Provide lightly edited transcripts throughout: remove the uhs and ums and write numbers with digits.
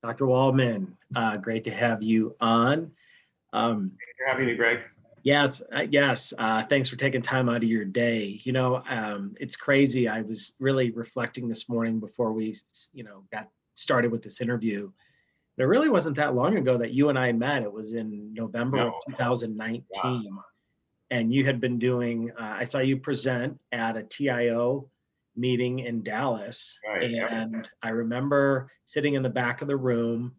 Dr. Waldman, great to have you on. Thanks for having me, Greg. Yes. Thanks for taking time out of your day. It's crazy. I was really reflecting this morning before we, got started with this interview. It really wasn't that long ago that you and I met. It was in November of 2019. Yeah. And you had been doing, I saw you present at a TIO meeting in Dallas. Right. And I remember sitting in the back of the room.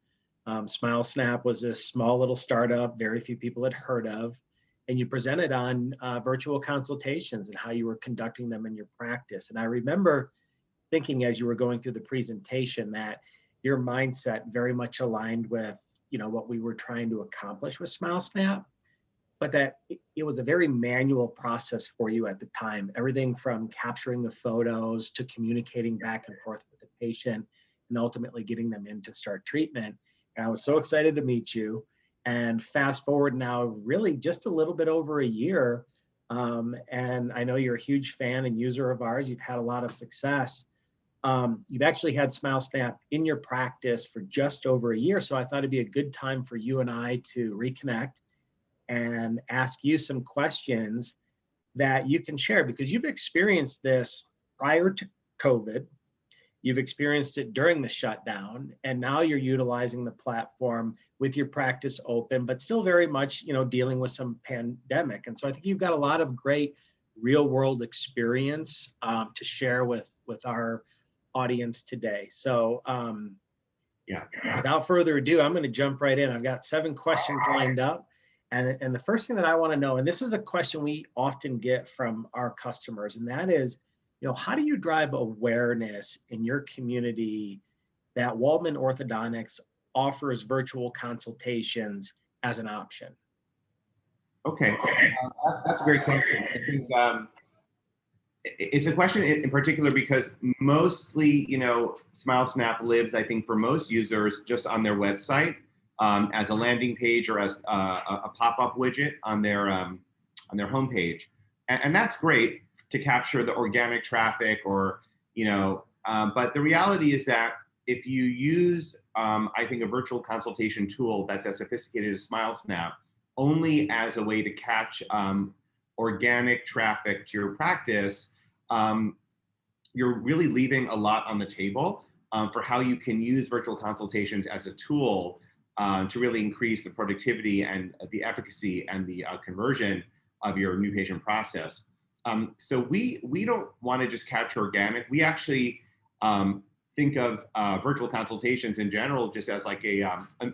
SmileSnap was a small little startup, very few people had heard of. And you presented on virtual consultations and how you were conducting them in your practice. And I remember thinking as you were going through the presentation that your mindset very much aligned with, what we were trying to accomplish with SmileSnap, but that it was a very manual process for you at the time. Everything from capturing the photos to communicating back and forth with the patient and ultimately getting them in to start treatment. And I was so excited to meet you. And fast forward now, really just a little bit over a year. And I know you're a huge fan and user of ours. You've had a lot of success. You've actually had SmileSnap in your practice for just over a year. So I thought it'd be a good time for you and I to reconnect and ask you some questions that you can share, because you've experienced this prior to COVID. You've experienced it during the shutdown, and now you're utilizing the platform with your practice open, but still very much, dealing with some pandemic. And so I think you've got a lot of great real world experience to share with our audience today. So without further ado, I'm going to jump right in. I've got 7 questions lined up. And the first thing that I want to know, and this is a question we often get from our customers, and that is, how do you drive awareness in your community that Waldman Orthodontics offers virtual consultations as an option? Okay, that's a great question. I think it's a question in particular because mostly, SmileSnap lives, I think, for most users just on their website as a landing page or as a pop-up widget on their homepage, and that's great to capture the organic traffic, or but the reality is that if you use I think a virtual consultation tool that's as sophisticated as SmileSnap only as a way to catch organic traffic to your practice, you're really leaving a lot on the table for how you can use virtual consultations as a tool to really increase the productivity and the efficacy and the conversion of your new patient process. So we don't want to just capture organic. We actually think of virtual consultations in general just as like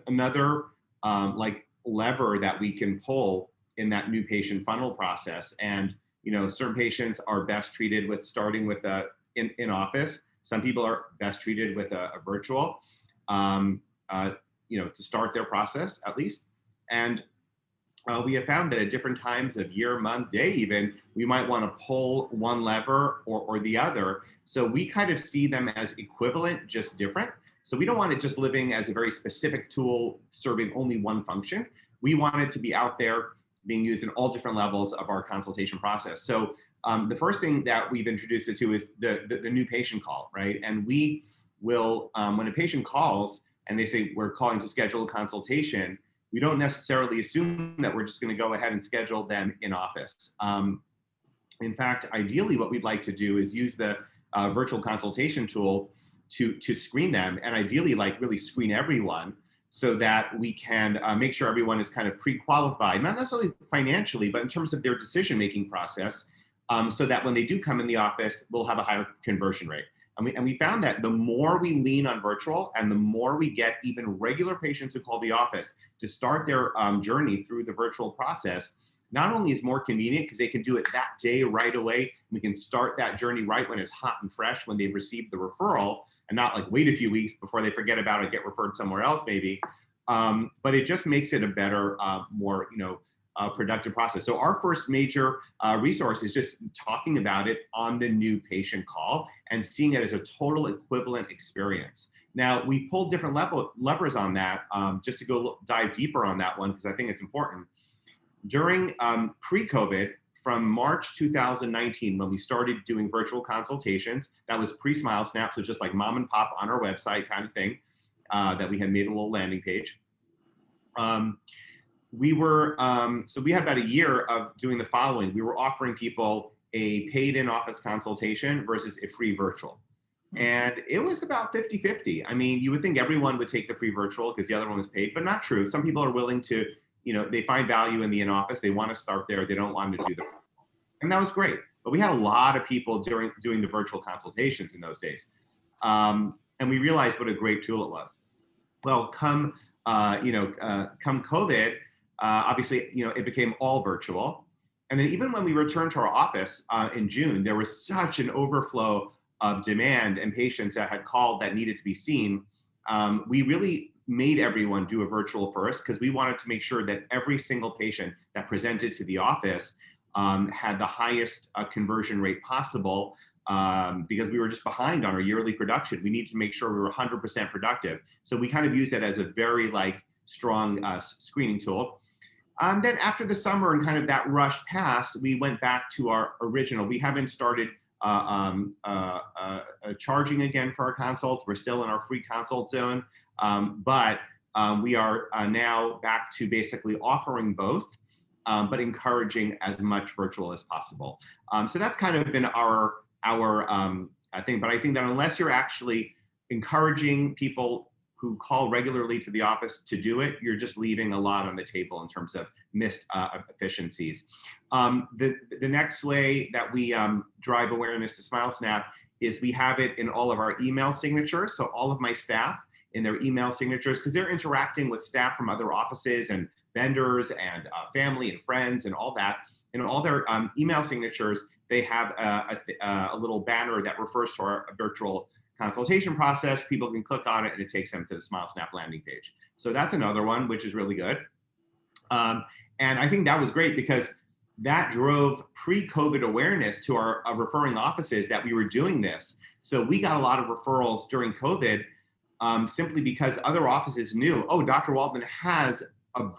another like lever that we can pull in that new patient funnel process. And certain patients are best treated with starting with in office. Some people are best treated with a virtual, to start their process at least. And we have found that at different times of year, month, day even, we might want to pull one lever or the other. So we kind of see them as equivalent, just different. So we don't want it just living as a very specific tool serving only one function. We want it to be out there being used in all different levels of our consultation process. So the first thing that we've introduced it to is the new patient call, right? And we will, when a patient calls and they say, we're calling to schedule a consultation, we don't necessarily assume that we're just going to go ahead and schedule them in office. In fact, ideally, what we'd like to do is use the virtual consultation tool to screen them, and ideally, like really screen everyone, so that we can make sure everyone is kind of pre-qualified, not necessarily financially, but in terms of their decision-making process, so that when they do come in the office, we'll have a higher conversion rate. And we found that the more we lean on virtual and the more we get even regular patients who call the office to start their journey through the virtual process, not only is more convenient because they can do it that day right away, we can start that journey right when it's hot and fresh, when they've received the referral, and not like wait a few weeks before they forget about it, get referred somewhere else maybe. But it just makes it a better, more productive process. So our first major resource is just talking about it on the new patient call and seeing it as a total equivalent experience. Now, we pulled different levers on that just to go dive deeper on that one, because I think it's important. During pre-COVID, from March 2019, when we started doing virtual consultations, that was pre-SmileSnap, so just like mom and pop on our website kind of thing. that we had made a little landing page. So we had about a year of doing the following. We were offering people a paid in-office consultation versus a free virtual. And it was about 50-50. I mean, you would think everyone would take the free virtual because the other one was paid, but not true. Some people are willing to, they find value in the in-office. They want to start there. They don't want to do the, and that was great. But we had a lot of people doing the virtual consultations in those days. And we realized what a great tool it was. Well, come COVID, obviously, it became all virtual. And then even when we returned to our office in June, there was such an overflow of demand and patients that had called that needed to be seen. We really made everyone do a virtual first because we wanted to make sure that every single patient that presented to the office had the highest conversion rate possible because we were just behind on our yearly production. We needed to make sure we were 100% productive. So we kind of used it as a very strong screening tool. Then after the summer and kind of that rush passed, we went back to our original. We haven't started charging again for our consults. We're still in our free consult zone, but we are now back to basically offering both, but encouraging as much virtual as possible. So that's kind of been our thing. But I think that unless you're actually encouraging people who call regularly to the office to do it, you're just leaving a lot on the table in terms of missed efficiencies. The next way that we drive awareness to SmileSnap is we have it in all of our email signatures. So all of my staff in their email signatures, because they're interacting with staff from other offices and vendors and family and friends and all that. In all their email signatures, they have a little banner that refers to our virtual consultation process. People can click on it and it takes them to the SmileSnap landing page. So that's another one, which is really good. And I think that was great because that drove pre-COVID awareness to our referring offices that we were doing this. So we got a lot of referrals during COVID simply because other offices knew, oh, Dr. Waldman has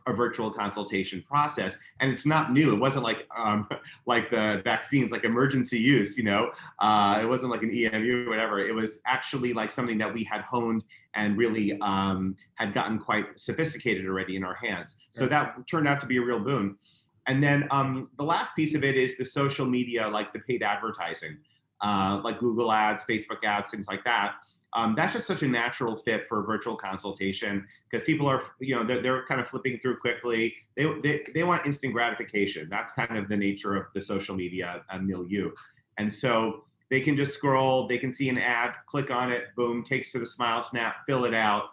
a virtual consultation process, and it's not new. It wasn't like the vaccines, like emergency use, it wasn't like an EMU or whatever. It was actually like something that we had honed and really had gotten quite sophisticated already in our hands. So that turned out to be a real boon. And then the last piece of it is the social media, like the paid advertising, like Google ads, Facebook ads, things like that. That's just such a natural fit for a virtual consultation because people are, they're kind of flipping through quickly. They want instant gratification. That's kind of the nature of the social media milieu. And so they can just scroll, they can see an ad, click on it, boom, takes to the SmileSnap, fill it out.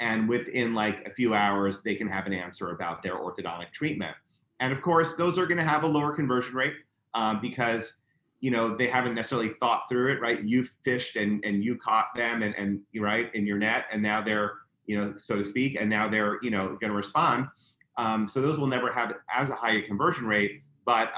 And within like a few hours, they can have an answer about their orthodontic treatment. And of course, those are going to have a lower conversion rate because they haven't necessarily thought through it, right? You fished and you caught them and right in your net, and now they're, so to speak, and now they're, going to respond. So those will never have as a high a conversion rate, but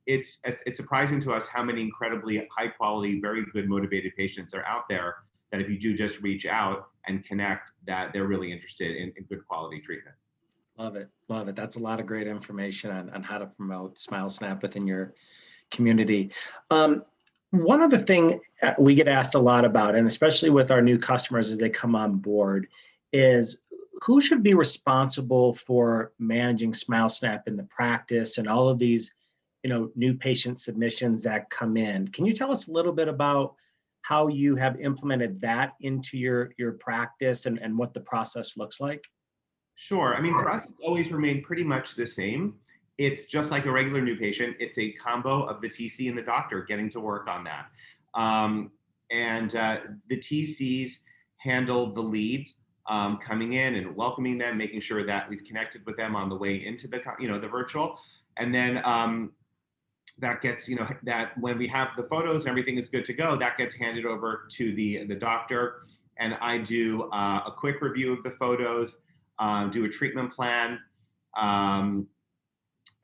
it's surprising to us how many incredibly high quality, very good motivated patients are out there that if you do just reach out and connect, that they're really interested in good quality treatment. Love it. Love it. That's a lot of great information on how to promote SmileSnap within your community. One other thing we get asked a lot about, and especially with our new customers as they come on board, is who should be responsible for managing SmileSnap in the practice and all of these, new patient submissions that come in. Can you tell us a little bit about how you have implemented that into your practice and what the process looks like? Sure. I mean, for us, it's always remained pretty much the same. It's just like a regular new patient. It's a combo of the TC and the doctor getting to work on that. The TCs handle the leads coming in and welcoming them, making sure that we've connected with them on the way into the, the virtual. And then that gets, that when we have the photos and everything is good to go, that gets handed over to the doctor. And I do a quick review of the photos, do a treatment plan.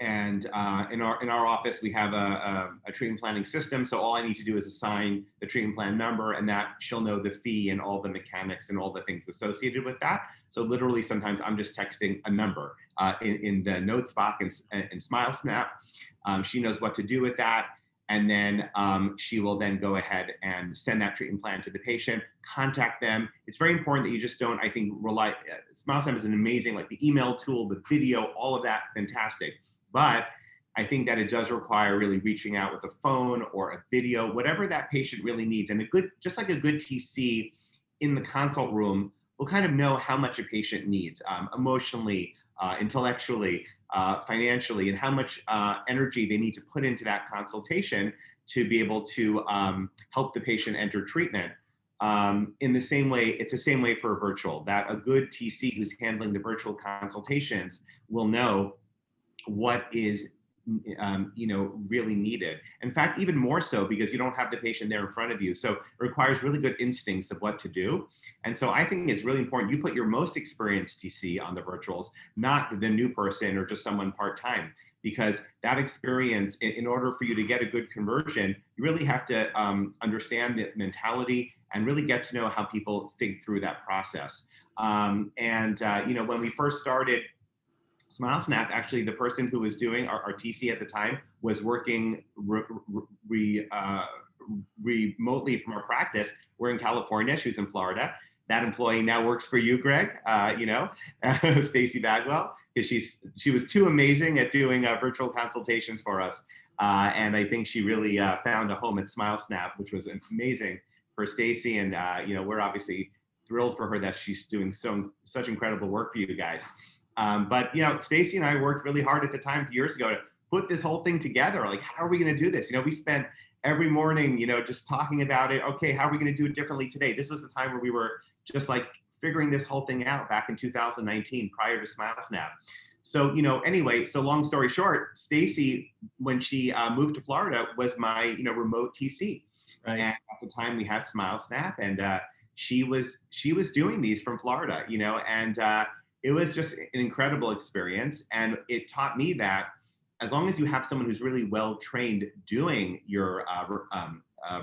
In our office, we have a treatment planning system. So all I need to do is assign the treatment plan number, and that she'll know the fee and all the mechanics and all the things associated with that. So literally, sometimes I'm just texting a number in the notes box in SmileSnap. She knows what to do with that. And then she will then go ahead and send that treatment plan to the patient, contact them. It's very important that you just don't, I think, rely, SmileSnap is an amazing, like the email tool, the video, all of that, fantastic. But I think that it does require really reaching out with a phone or a video, whatever that patient really needs. And a good, just like a good TC in the consult room will kind of know how much a patient needs emotionally, intellectually, financially, and how much energy they need to put into that consultation to be able to help the patient enter treatment. In the same way, it's the same way for a virtual, that a good TC who's handling the virtual consultations will know what is really needed. In fact, even more so because you don't have the patient there in front of you. So it requires really good instincts of what to do. And so I think it's really important you put your most experienced TC on the virtuals, not the new person or just someone part-time, because that experience, in order for you to get a good conversion, you really have to understand the mentality and really get to know how people think through that process. When we first started SmileSnap, actually, the person who was doing our TC at the time was working remotely from our practice. We're in California. She was in Florida. That employee now works for you, Greg, Stacy Bagwell, because she was too amazing at doing virtual consultations for us. And I think she really found a home at SmileSnap, which was amazing for Stacy. And, we're obviously thrilled for her that she's doing such incredible work for you guys. But Stacy and I worked really hard at the time, a few years ago, to put this whole thing together. Like, how are we going to do this? We spent every morning, just talking about it. Okay, how are we going to do it differently today? This was the time where we were just like figuring this whole thing out back in 2019, prior to SmileSnap. So, anyway, so long story short, Stacy, when she moved to Florida, was my, remote TC. Right. And at the time we had SmileSnap, and she was doing these from Florida, and it was just an incredible experience. And it taught me that as long as you have someone who's really well trained doing your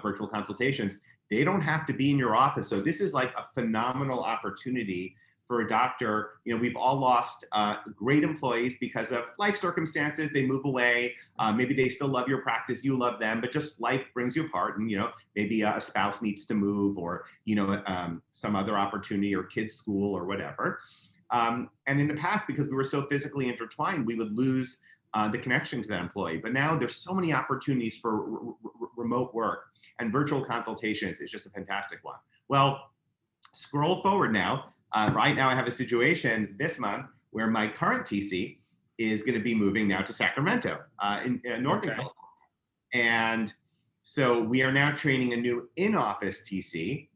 virtual consultations, they don't have to be in your office. So this is like a phenomenal opportunity for a doctor. We've all lost great employees because of life circumstances. They move away. Maybe they still love your practice, you love them, but just life brings you apart. And maybe a spouse needs to move, or some other opportunity, or kids' school, or whatever. And in the past, because we were so physically intertwined, we would lose the connection to that employee. But now there's so many opportunities for remote work, and virtual consultations is just a fantastic one. Well, scroll forward now. Right now I have a situation this month where my current TC is going to be moving now to Sacramento in Northern California. And so we are now training a new in-office TC,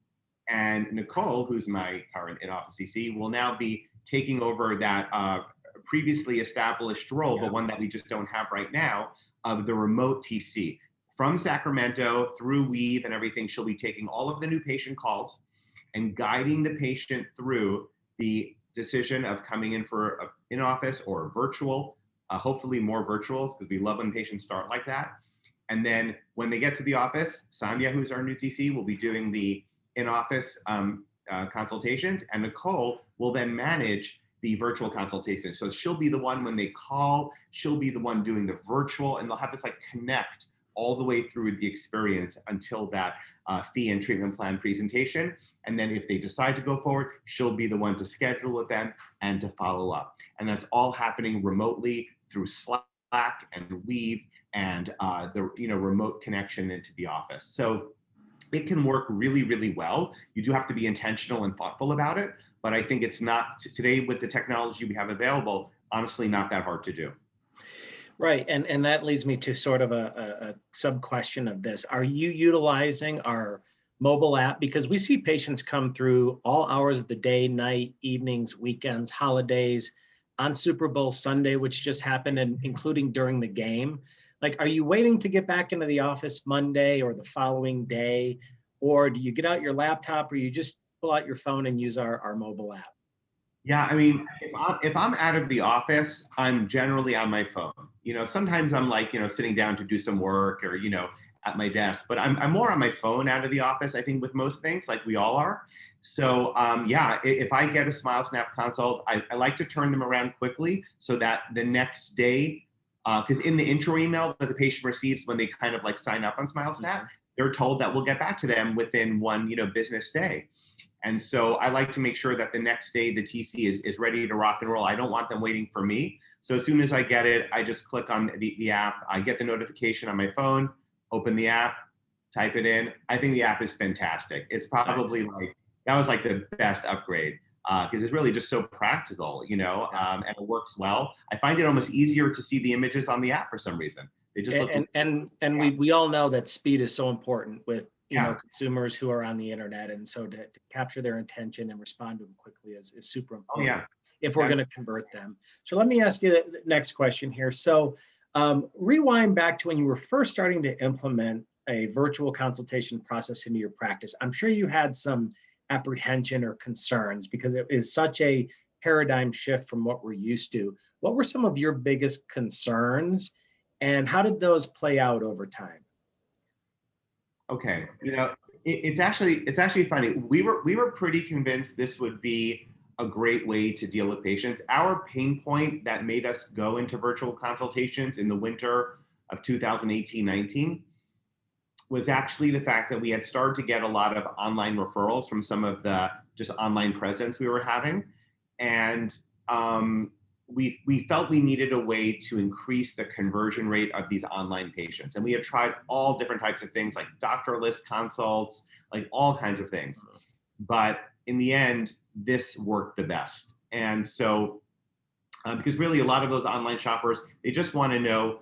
and Nicole, who's my current in-office TC, will now be taking over that previously established role, but one that we just don't have right now, of the remote TC. From Sacramento through Weave and everything, she'll be taking all of the new patient calls and guiding the patient through the decision of coming in for an in-office or a virtual, hopefully more virtuals, because we love when patients start like that. And then when they get to the office, Sonia, who's our new TC, will be doing the in-office consultations, and Nicole will then manage the virtual consultation. So she'll be the one when they call, she'll be the one doing the virtual, and they'll have this like connect all the way through the experience until that fee and treatment plan presentation. And then if they decide to go forward, she'll be the one to schedule with them and to follow up. And that's all happening remotely through Slack and Weave and the remote connection into the office. So it can work really, really well. You do have to be intentional and thoughtful about it, but I think it's not, today with the technology we have available, honestly, not that hard to do. Right, and that leads me to sort of a sub question of this. Are you utilizing our mobile app? Because we see patients come through all hours of the day, night, evenings, weekends, holidays, on Super Bowl Sunday, which just happened, and including during the game. Like, are you waiting to get back into the office Monday or the following day? Or do you get out your laptop, or you just pull out your phone and use our mobile app? Yeah, I mean, if I'm out of the office, I'm generally on my phone. Sometimes I'm like, sitting down to do some work, or, at my desk, but I'm more on my phone out of the office, I think, with most things, like we all are. So yeah, if I get a SmileSnap consult, I like to turn them around quickly so that the next day because in the intro email that the patient receives when they kind of like sign up on SmileSnap, they're told that we'll get back to them within one, business day. And so I like to make sure that the next day the TC is ready to rock and roll. I don't want them waiting for me. So as soon as I get it, I just click on the app. I get the notification on my phone, open the app, type it in. I think the app is fantastic. It's probably that was like the best upgrade because it's really just so practical, and it works well. I find it almost easier to see the images on the app for some reason. They just look we all know that speed is so important with consumers who are on the internet, and so to capture their attention and respond to them quickly is super important. If we're going to convert them. So let me ask you the next question here. So rewind back to when you were first starting to implement a virtual consultation process into your practice. I'm sure you had some apprehension or concerns because it is such a paradigm shift from what we're used to. What were some of your biggest concerns and how did those play out over time? Okay, it's actually funny. We were pretty convinced this would be a great way to deal with patients. Our pain point that made us go into virtual consultations in the winter of 2018-19 was actually the fact that we had started to get a lot of online referrals from some of the just online presence we were having. And we felt we needed a way to increase the conversion rate of these online patients. And we had tried all different types of things like doctorless consults, like all kinds of things. But in the end, this worked the best. And so, because really a lot of those online shoppers, they just want to know,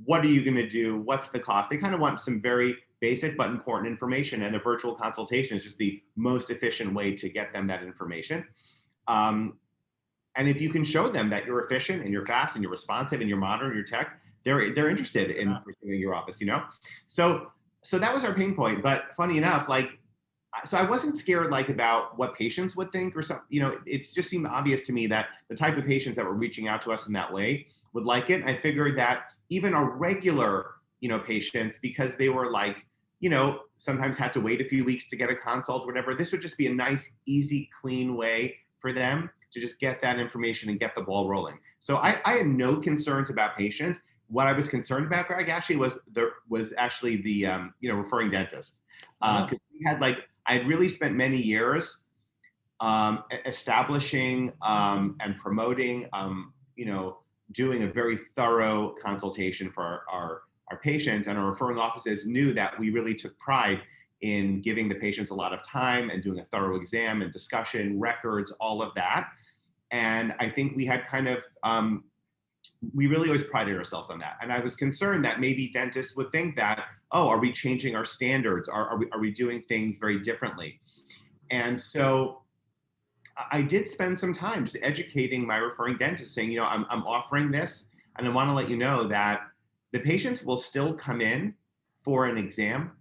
what are you going to do? What's the cost? They kind of want some very basic but important information. And a virtual consultation is just the most efficient way to get them that information. And if you can show them that you're efficient and you're fast and you're responsive and you're modern and you're tech, they're interested in pursuing your office, So that was our pain point. But funny enough, so I wasn't scared about what patients would think or something. It just seemed obvious to me that the type of patients that were reaching out to us in that way would like it. I figured that even our regular, patients, because they were sometimes had to wait a few weeks to get a consult or whatever, this would just be a nice, easy, clean way for them to just get that information and get the ball rolling. So I had no concerns about patients. What I was concerned about, Greg, actually was the referring dentist. Because we had I had really spent many years establishing and promoting, doing a very thorough consultation for our patients, and our referring offices knew that we really took pride in giving the patients a lot of time and doing a thorough exam and discussion, records, all of that. And I think we had we really always prided ourselves on that. And I was concerned that maybe dentists would think that, oh, are we changing our standards? Are we doing things very differently? And so I did spend some time just educating my referring dentist, saying, I'm offering this, and I want to let you know that the patients will still come in for an exam.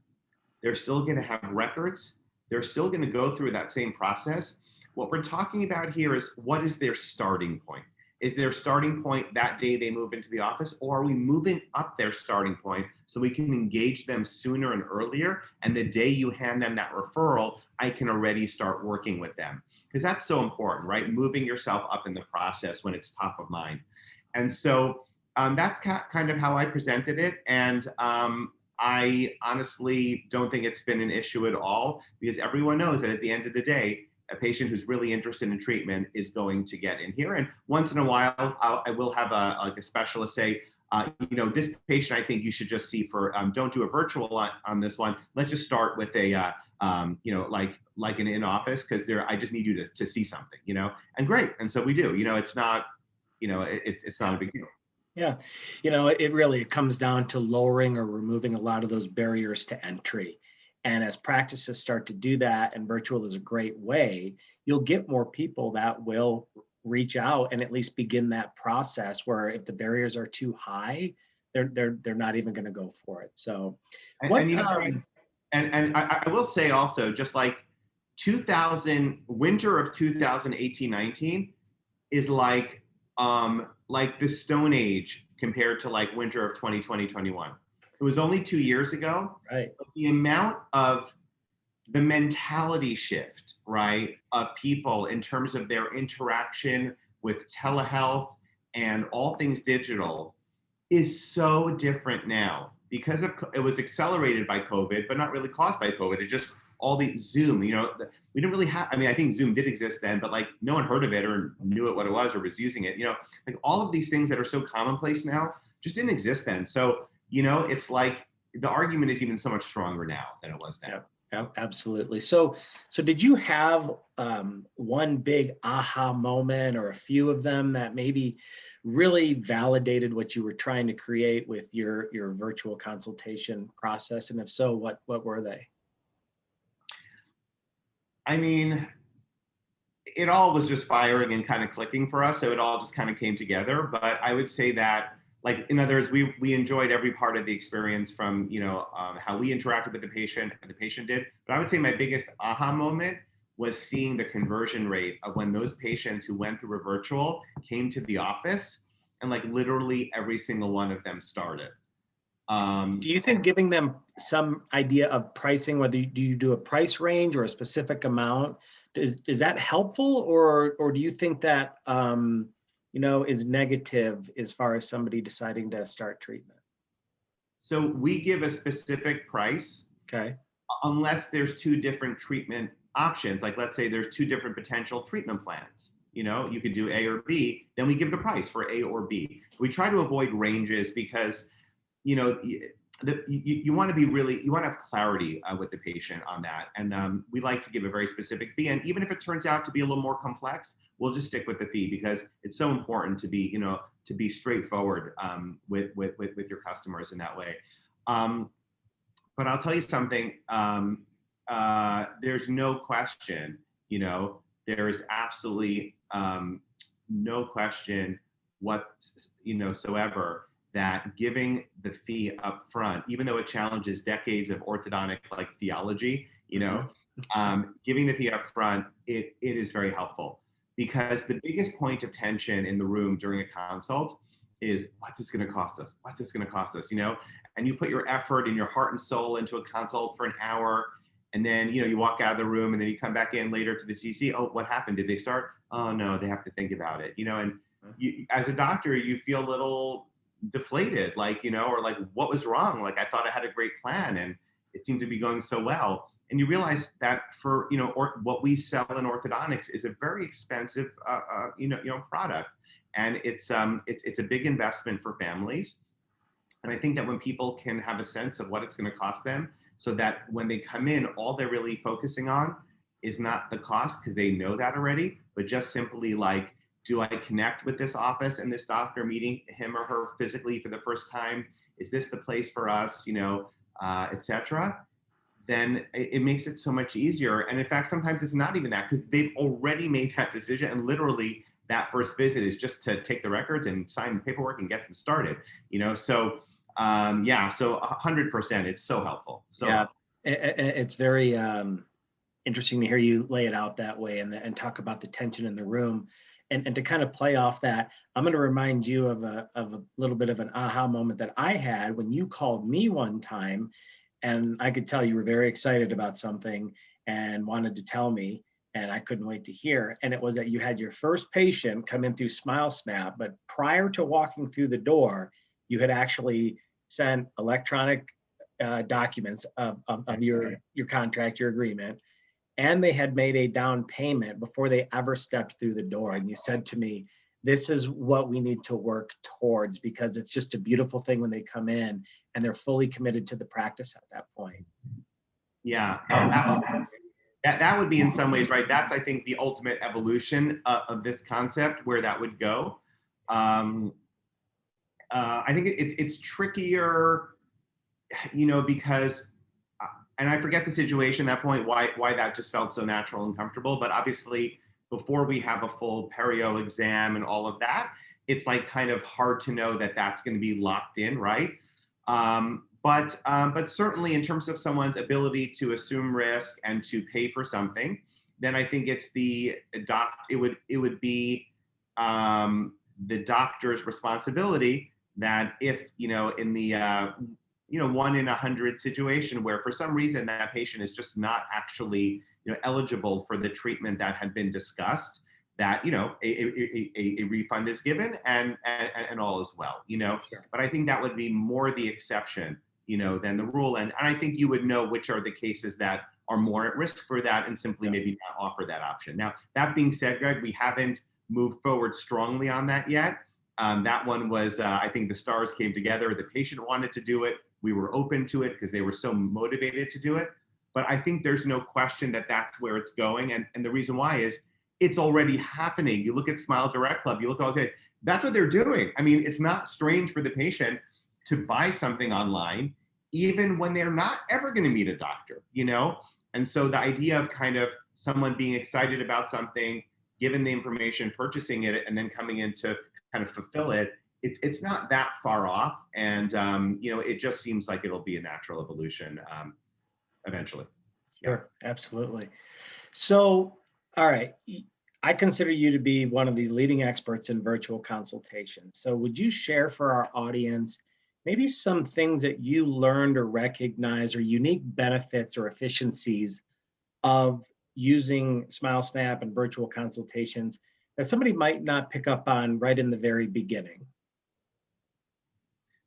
They're still going to have records. They're still going to go through that same process. What we're talking about here is, what is their starting point? Is their starting point that day they move into the office, or are we moving up their starting point so we can engage them sooner and earlier? And the day you hand them that referral, I can already start working with them. Because that's so important, right? Moving yourself up in the process when it's top of mind. And so that's kind of how I presented it. And I honestly don't think it's been an issue at all, because everyone knows that at the end of the day, a patient who's really interested in treatment is going to get in here. And once in a while, I will have a specialist say, this patient, I think you should just see for, don't do a virtual on this one. Let's just start with a, like an in-office, because I just need you to see something, and great. And so we do, it's not, it's not a big deal. Yeah, it really comes down to lowering or removing a lot of those barriers to entry. And as practices start to do that, and virtual is a great way, you'll get more people that will reach out and at least begin that process, where if the barriers are too high, they're not even going to go for it. So and I will say also, just like winter of 2018-19 is like the Stone Age compared to winter of 2020-21. It was only 2 years ago, right? But the amount of the mentality shift, right, of people in terms of their interaction with telehealth and all things digital is so different now because it was accelerated by COVID, but not really caused by COVID. It just all the Zoom, we didn't really have, I mean, I think Zoom did exist then, but like no one heard of it or knew what it was or was using it, like all of these things that are so commonplace now just didn't exist then. So, it's like the argument is even so much stronger now than it was then. Yeah, absolutely. So did you have one big aha moment or a few of them that maybe really validated what you were trying to create with your virtual consultation process? And if so, what were they? I mean, it all was just firing and kind of clicking for us. So it all just kind of came together. But I would say that, like, in other words, we enjoyed every part of the experience from, how we interacted with the patient and the patient did. But I would say my biggest aha moment was seeing the conversion rate of when those patients who went through a virtual came to the office, and like literally every single one of them started. Do you think giving them some idea of pricing, whether you do a price range or a specific amount, is that helpful, or do you think that is negative as far as somebody deciding to start treatment? So we give a specific price, okay, unless there's two different treatment options. Like, let's say there's two different potential treatment plans. You could do A or B, then we give the price for A or B. We try to avoid ranges because you want to have clarity with the patient on that. And we like to give a very specific fee. And even if it turns out to be a little more complex, we'll just stick with the fee because it's so important to be straightforward with your customers in that way. But I'll tell you something, there's no question, there is absolutely no question whatsoever that giving the fee up front, even though it challenges decades of orthodontic like theology, giving the fee up front, it is very helpful, because the biggest point of tension in the room during a consult is, what's this going to cost us? What's this going to cost us? And you put your effort and your heart and soul into a consult for an hour, and then you walk out of the room, and then you come back in later to the CC. Oh, what happened? Did they start? Oh no, they have to think about it. And you, as a doctor, you feel a little deflated, like, or like, what was wrong? Like, I thought I had a great plan and it seemed to be going so well. And you realize that for, or what we sell in orthodontics is a very expensive, product. And it's a big investment for families. And I think that when people can have a sense of what it's going to cost them, so that when they come in, all they're really focusing on is not the cost, because they know that already, but just simply like, do I connect with this office and this doctor, meeting him or her physically for the first time? Is this the place for us, et cetera? Then it makes it so much easier. And in fact, sometimes it's not even that, because they've already made that decision. And literally that first visit is just to take the records and sign the paperwork and get them started, So so 100%, it's so helpful. So yeah, it's very interesting to hear you lay it out that way and talk about the tension in the room. And to kind of play off that, I'm going to remind you of a little bit of an aha moment that I had when you called me one time, and I could tell you were very excited about something and wanted to tell me, and I couldn't wait to hear. And it was that you had your first patient come in through SmileSnap, but prior to walking through the door, you had actually sent electronic documents of your contract, your agreement, and they had made a down payment before they ever stepped through the door. And you said to me, this is what we need to work towards, because it's just a beautiful thing when they come in and they're fully committed to the practice at that point. Yeah, absolutely. That would be in some ways, right? That's, I think, the ultimate evolution of this concept, where that would go. I think it's trickier, because, and I forget the situation at that point, why that just felt so natural and comfortable. But obviously, before we have a full perio exam and all of that, it's like kind of hard to know that that's going to be locked in, right? But certainly in terms of someone's ability to assume risk and to pay for something, then I think it's it would be the doctor's responsibility that if, in the 1 in 100 situation where for some reason that patient is just not actually eligible for the treatment that had been discussed, that, you know, a refund is given and all is well, you know. Sure. But I think that would be more the exception, you know, than the rule. And I think you would know which are the cases that are more at risk for that and simply maybe not offer that option. Now, that being said, Greg, we haven't moved forward strongly on that yet. That one was, I think the stars came together. The patient wanted to do it. We were open to it because they were so motivated to do it. But I think there's no question that that's where it's going. And the reason why is it's already happening. You look at Smile Direct Club, you look, okay, that's what they're doing. I mean, it's not strange for the patient to buy something online, even when they're not ever going to meet a doctor, you know? And so the idea of kind of someone being excited about something, given the information, purchasing it, and then coming in to kind of fulfill it, it's not that far off. And, you know, it just seems like it'll be a natural evolution eventually. Sure, absolutely. So, all right, I consider you to be one of the leading experts in virtual consultations. So would you share for our audience maybe some things that you learned or recognized or unique benefits or efficiencies of using SmileSnap and virtual consultations that somebody might not pick up on right in the very beginning?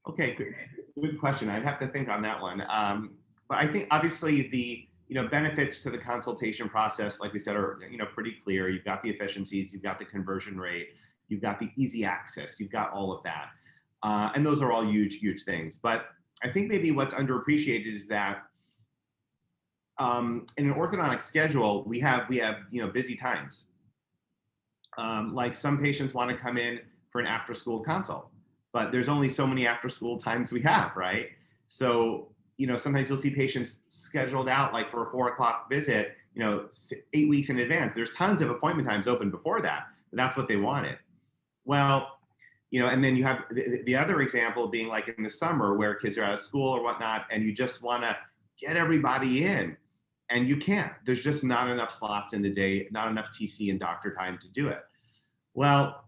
Okay, good question. I'd have to think on that one. But I think obviously the benefits to the consultation process, like we said, are pretty clear. You've got the efficiencies, you've got the conversion rate, you've got the easy access, you've got all of that, and those are all huge things. But I think maybe what's underappreciated is that in an orthodontic schedule, we have busy times. Like some patients want to come in for an after-school consult, but there's only so many after-school times we have, right? So sometimes you'll see patients scheduled out like for a 4 o'clock visit, 8 weeks in advance. There's tons of appointment times open before that, but that's what they wanted. Well, and then you have the other example being like in the summer where kids are out of school or whatnot, and you just want to get everybody in, and you can't. There's just not enough slots in the day, not enough TC and doctor time to do it. Well,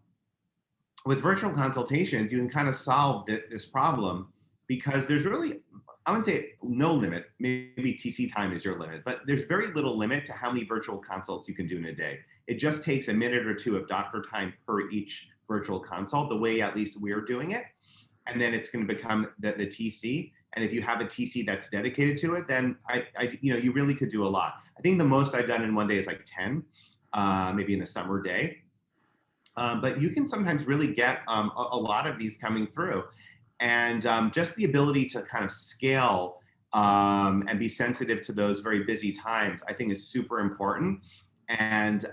with virtual consultations, you can kind of solve this problem because there's really, I wouldn't say no limit, maybe TC time is your limit, but there's very little limit to how many virtual consults you can do in a day. It just takes a minute or two of doctor time per each virtual consult, the way at least we're doing it. And then it's going to become the TC. And if you have a TC that's dedicated to it, then you really could do a lot. I think the most I've done in one day is like 10, maybe in a summer day. But you can sometimes really get a lot of these coming through. And just the ability to kind of scale and be sensitive to those very busy times, I think is super important. And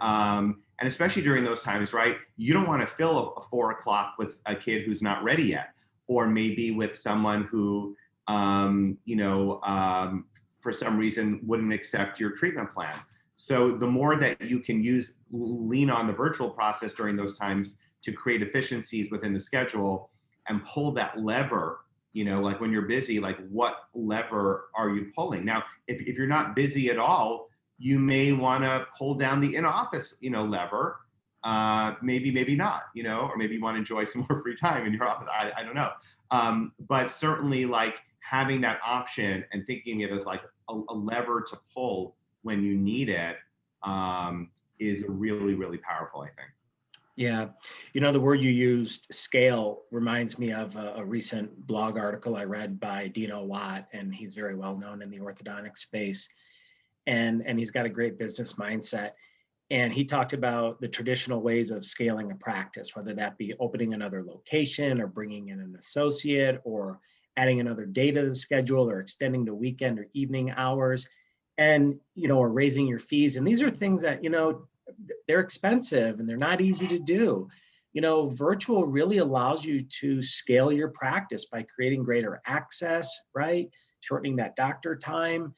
especially during those times, right? You don't want to fill a 4 o'clock with a kid who's not ready yet, or maybe with someone who, for some reason wouldn't accept your treatment plan. So the more that you can lean on the virtual process during those times to create efficiencies within the schedule and pull that lever, like when you're busy, like what lever are you pulling? Now, if you're not busy at all, you may want to pull down the in-office, lever, maybe not, or maybe you want to enjoy some more free time in your office. I don't know. But certainly like having that option and thinking it as like a lever to pull when you need it is really powerful, I think. Yeah. The word you used, scale, reminds me of a recent blog article I read by Dino Watt, and he's very well known in the orthodontic space. And he's got a great business mindset. And he talked about the traditional ways of scaling a practice, whether that be opening another location or bringing in an associate or adding another day to the schedule or extending the weekend or evening hours and, or raising your fees. And these are things that, they're expensive and they're not easy to do. Virtual really allows you to scale your practice by creating greater access, right? Shortening that doctor time.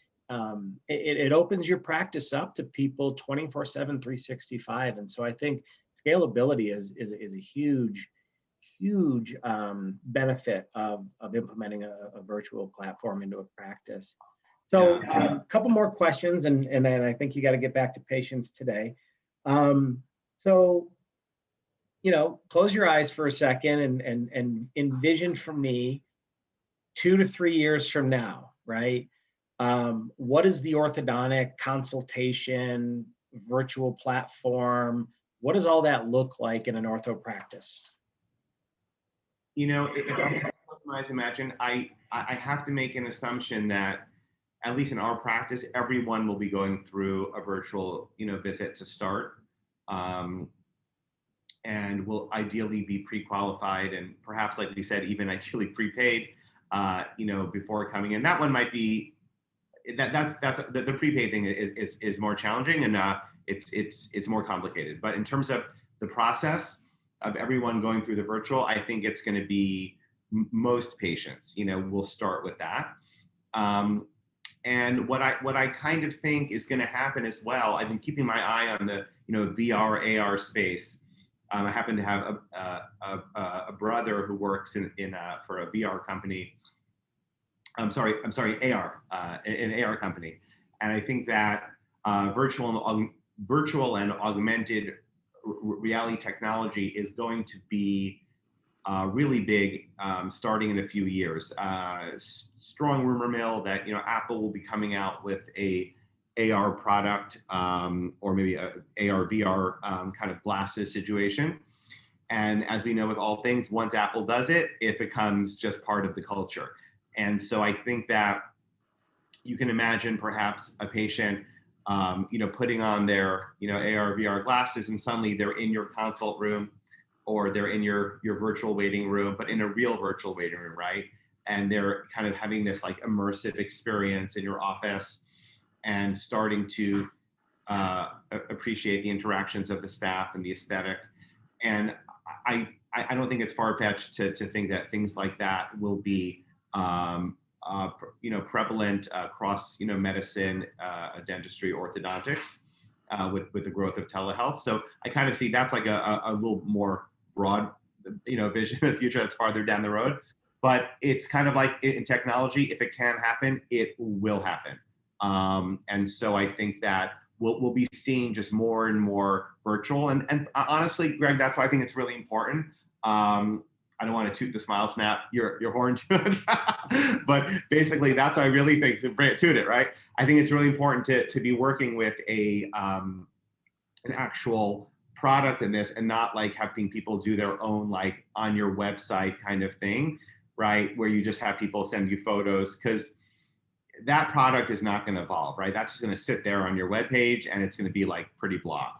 It opens your practice up to people 24/7, 365. And so I think scalability is a huge benefit of implementing a virtual platform into a practice. So a couple more questions, and then I think you got to get back to patients today. So, close your eyes for a second and envision for me 2 to 3 years from now, right? What is the orthodontic consultation virtual platform What does all that look like in an ortho practice? You know, if I customize Imagine, I have to make an assumption that at least in our practice, everyone will be going through a virtual, visit to start, and will ideally be pre-qualified and perhaps, like we said, even ideally prepaid, before coming in. That one might be that's the prepaid thing is more challenging, and it's more complicated. But in terms of the process of everyone going through the virtual, I think it's going to be most patients, will start with that. And what I kind of think is going to happen as well, I've been keeping my eye on the VR AR space. I happen to have a brother who works for a VR company. I'm sorry, AR, an AR company, and I think that virtual and augmented reality technology is going to be really big, starting in a few years. Strong rumor mill that Apple will be coming out with a AR product, or maybe a AR VR kind of glasses situation. And as we know with all things, once Apple does it, it becomes just part of the culture. And so I think that you can imagine perhaps a patient, putting on their AR VR glasses, and suddenly they're in your consult room, or they're in your virtual waiting room, but in a real virtual waiting room, right? And they're kind of having this like immersive experience in your office, and starting to appreciate the interactions of the staff and the aesthetic. And I don't think it's far-fetched to think that things like that will be prevalent across medicine, dentistry, orthodontics, with the growth of telehealth. So I kind of see that's like a little more broad vision of the future that's farther down the road. But it's kind of like in technology, if it can happen, it will happen. And so I think that we'll be seeing just more and more virtual. And honestly, Greg, that's why I think it's really important. I don't want to toot the SmileSnap your horn too much, but basically that's what I really think, to toot it, right? I think it's really important to be working with an actual product in this, and not like having people do their own like on your website kind of thing, right? Where you just have people send you photos, because that product is not going to evolve, right? That's just going to sit there on your webpage, and it's going to be like pretty blah.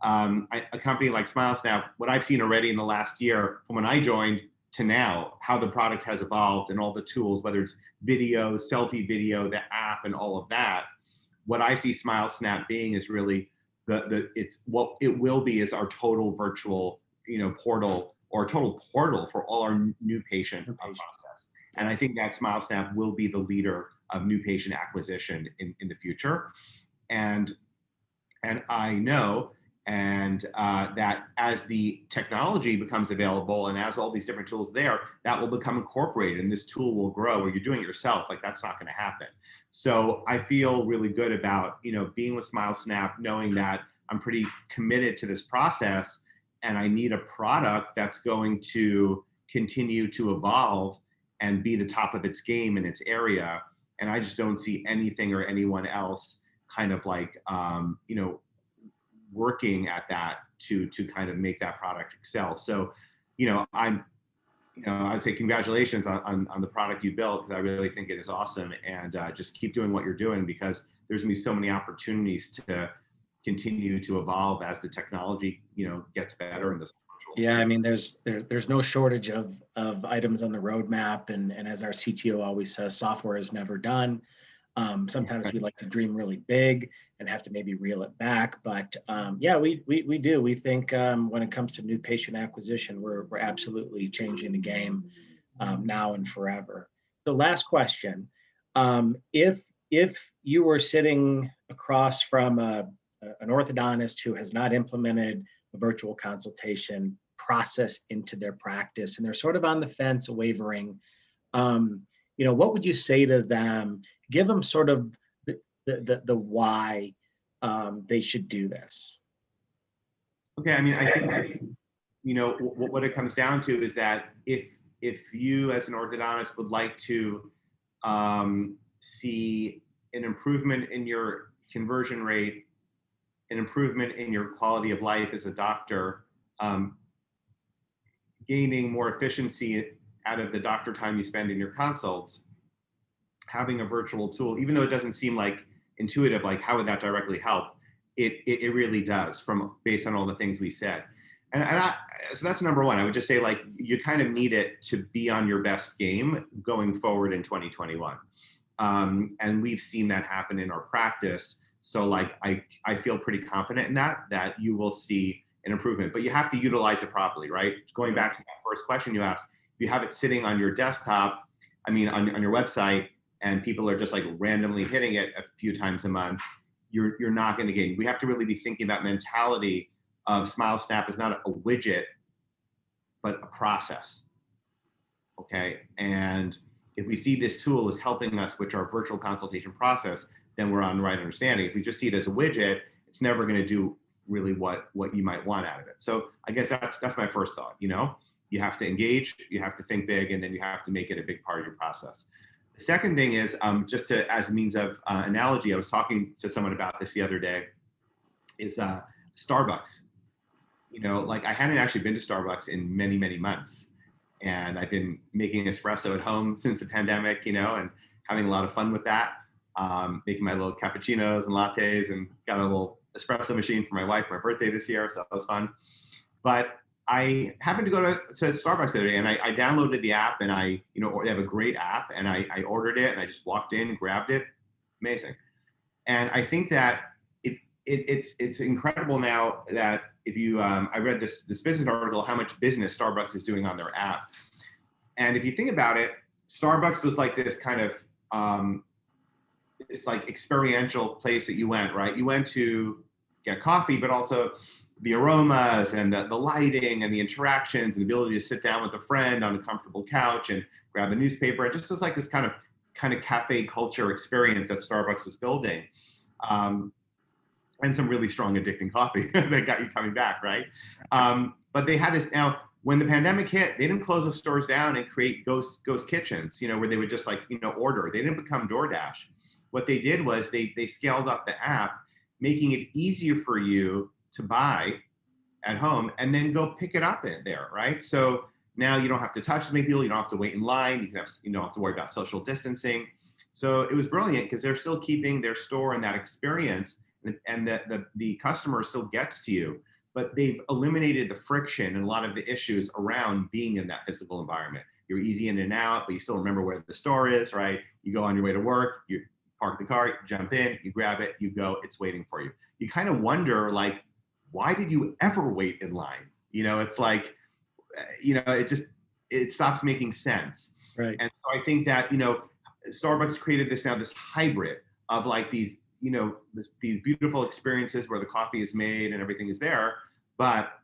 A company like SmileSnap, what I've seen already in the last year from when I joined to now, how the product has evolved and all the tools, whether it's video, selfie video, the app, and all of that, what I see SmileSnap being is really it's what it will be is our total virtual, portal, or total portal for all our new patient process. And I think that SmileSnap will be the leader of new patient acquisition in the future. And I know, that as the technology becomes available, and as all these different tools there, that will become incorporated, and this tool will grow, where you're doing it yourself. Like, that's not going to happen. So I feel really good about, being with SmileSnap, knowing that I'm pretty committed to this process, and I need a product that's going to continue to evolve and be the top of its game in its area. And I just don't see anything or anyone else kind of like, working at that to kind of make that product excel. So, I'd say congratulations on the product you built, because I really think it is awesome. And just keep doing what you're doing, because there's gonna be so many opportunities to continue to evolve as the technology, gets better in this. Yeah, I mean, there's no shortage of items on the roadmap, and as our CTO always says, software is never done. Sometimes we like to dream really big and have to maybe reel it back, but yeah, we do. We think when it comes to new patient acquisition, we're absolutely changing the game now and forever. The last question: if you were sitting across from an orthodontist who has not implemented a virtual consultation process into their practice, and they're sort of on the fence, wavering, what would you say to them? Give them sort of the why they should do this. Okay, I mean, I think what it comes down to is that if you as an orthodontist would like to see an improvement in your conversion rate an improvement in your quality of life as a doctor, gaining more efficiency out of the doctor time you spend in your consults, having a virtual tool, even though it doesn't seem like intuitive, like how would that directly help? It really does, based on all the things we said. So that's number one. I would just say, like, you kind of need it to be on your best game going forward in 2021. And we've seen that happen in our practice. So like, I feel pretty confident in that you will see an improvement, but you have to utilize it properly, right? Going back to that first question you asked, if you have it sitting on your desktop, I mean, on your website, and people are just like randomly hitting it a few times a month, you're not going to gain. We have to really be thinking about mentality of SmileSnap is not a widget, but a process. Okay. And if we see this tool is helping us with our virtual consultation process, then we're on the right understanding. If we just see it as a widget, it's never going to do really what you might want out of it. So I guess that's my first thought. You know, you have to engage, you have to think big, and then you have to make it a big part of your process. The second thing is, just as a means of analogy, I was talking to someone about this the other day, is Starbucks. You know, like, I hadn't actually been to Starbucks in many, many months. And I've been making espresso at home since the pandemic, you know, and having a lot of fun with that, making my little cappuccinos and lattes, and got a little espresso machine for my wife for my birthday this year. So that was fun. But I happened to go to Starbucks the other day, and I downloaded the app, and they have a great app, and I ordered it, and I just walked in, grabbed it. Amazing. And I think that it's incredible now that if you, I read this business article, how much business Starbucks is doing on their app. And if you think about it, Starbucks was like this kind of, this like experiential place that you went, right? You went to get coffee, but also the aromas and the lighting and the interactions and the ability to sit down with a friend on a comfortable couch and grab a newspaper. It just was like this kind of cafe culture experience that Starbucks was building. And some really strong addicting coffee that got you coming back, right? But they had this. Now, when the pandemic hit, they didn't close the stores down and create ghost kitchens, you know, where they would just, like, you know, order. They didn't become DoorDash. What they did was they scaled up the app, making it easier for you to buy at home and then go pick it up in there, right? So now you don't have to touch as many people, you don't have to wait in line, you don't have to worry about social distancing. So it was brilliant because they're still keeping their store and that experience, and the customer still gets to you, but they've eliminated the friction and a lot of the issues around being in that physical environment. You're easy in and out, but you still remember where the store is, right? You go on your way to work, you park the car, you jump in, you grab it, you go, it's waiting for you. You kind of wonder, like, why did you ever wait in line? You know, it's like, you know, it stops making sense. Right. And so I think that, you know, Starbucks created this hybrid of like these, you know, these beautiful experiences where the coffee is made and everything is there, but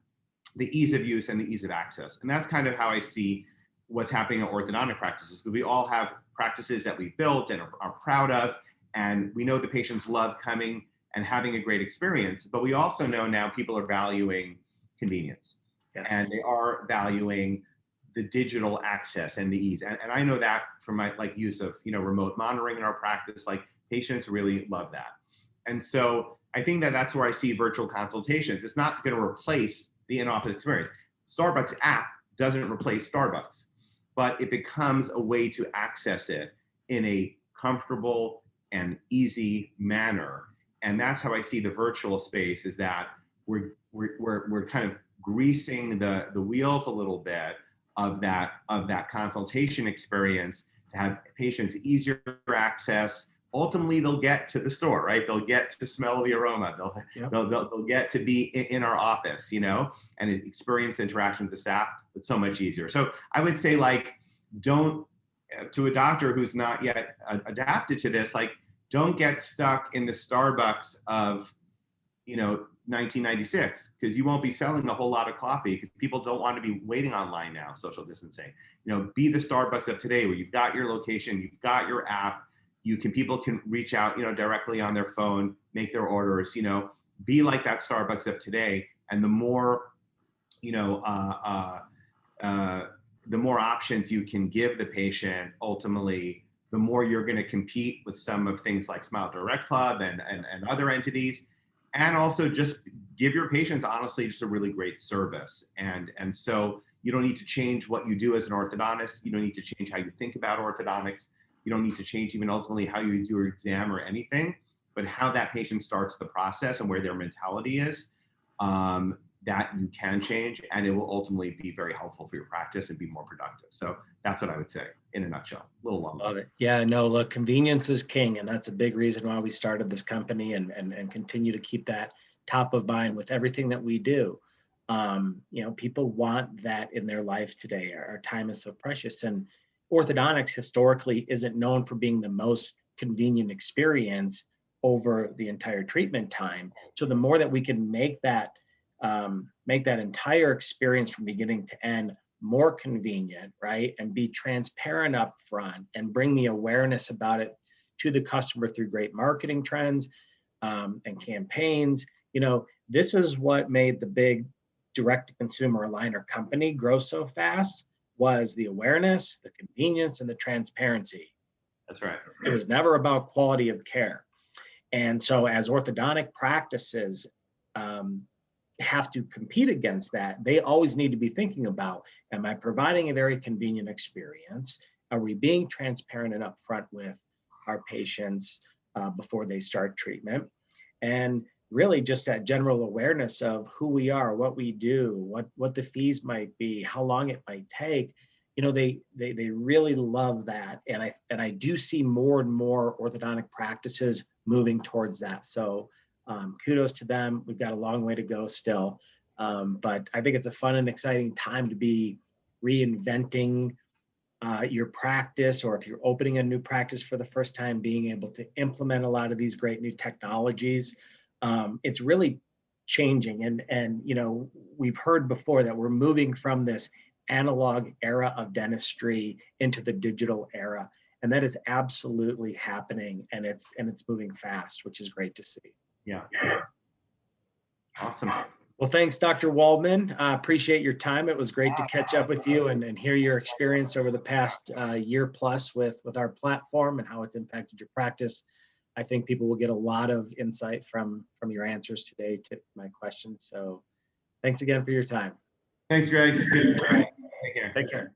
the ease of use and the ease of access. And that's kind of how I see what's happening in orthodontic practices, because we all have practices that we built and are proud of, and we know the patients love coming and having a great experience, but we also know now people are valuing convenience. Yes. And they are valuing the digital access and the ease. And I know that from my use of, you know, remote monitoring in our practice, like, patients really love that. And so I think that that's where I see virtual consultations. It's not going to replace the in-office experience. Starbucks app doesn't replace Starbucks, but it becomes a way to access it in a comfortable and easy manner. And that's how I see the virtual space, is that we're kind of greasing the wheels a little bit of that consultation experience to have patients easier access. Ultimately, they'll get to the store, right? They'll get to smell the aroma. They'll get to be in our office, you know, and experience interaction with the staff. It's so much easier. So I would say, like, to a doctor who's not yet adapted to this, like, don't get stuck in the Starbucks of, you know, 1996, because you won't be selling a whole lot of coffee because people don't want to be waiting online now, social distancing. You know, be the Starbucks of today, where you've got your location, you've got your app. People can reach out, you know, directly on their phone, make their orders, you know, be like that Starbucks of today. And the more, you know, the more options you can give the patient, ultimately, the more you're going to compete with some of things like Smile Direct Club and other entities. and also just give your patients, honestly, just a really great service. And so you don't need to change what you do as an orthodontist. You don't need to change how you think about orthodontics. You don't need to change even ultimately how you do your exam or anything, but how that patient starts the process and where their mentality is, that you can change, and it will ultimately be very helpful for your practice and be more productive. So that's what I would say in a nutshell. A little long. Love it. Yeah, no, look, convenience is king, and that's a big reason why we started this company and continue to keep that top of mind with everything that we do. You know, people want that in their life today. Our time is so precious, and orthodontics historically isn't known for being the most convenient experience over the entire treatment time. So the more that we can make that entire experience from beginning to end more convenient, right? And be transparent up front and bring the awareness about it to the customer through great marketing trends and campaigns. You know, this is what made the big direct-to-consumer aligner company grow so fast, was the awareness, the convenience, and the transparency. That's right. It was never about quality of care. And so as orthodontic practices have to compete against that, they always need to be thinking about, am I providing a very convenient experience? Are we being transparent and upfront with our patients before they start treatment? And really just that general awareness of who we are, what we do, what the fees might be, how long it might take. You know, they really love that. And I do see more and more orthodontic practices moving towards that. So kudos to them. We've got a long way to go still. But I think it's a fun and exciting time to be reinventing your practice, or if you're opening a new practice for the first time, being able to implement a lot of these great new technologies. It's really changing. And, you know, we've heard before that we're moving from this analog era of dentistry into the digital era. And that is absolutely happening. And it's moving fast, which is great to see. Yeah. Awesome. Well, thanks, Dr. Waldman. Appreciate your time. It was great to catch up with you and hear your experience over the past year plus with our platform and how it's impacted your practice. I think people will get a lot of insight from your answers today to my questions. So thanks again for your time. Thanks, Greg. Good. Take care. Take care.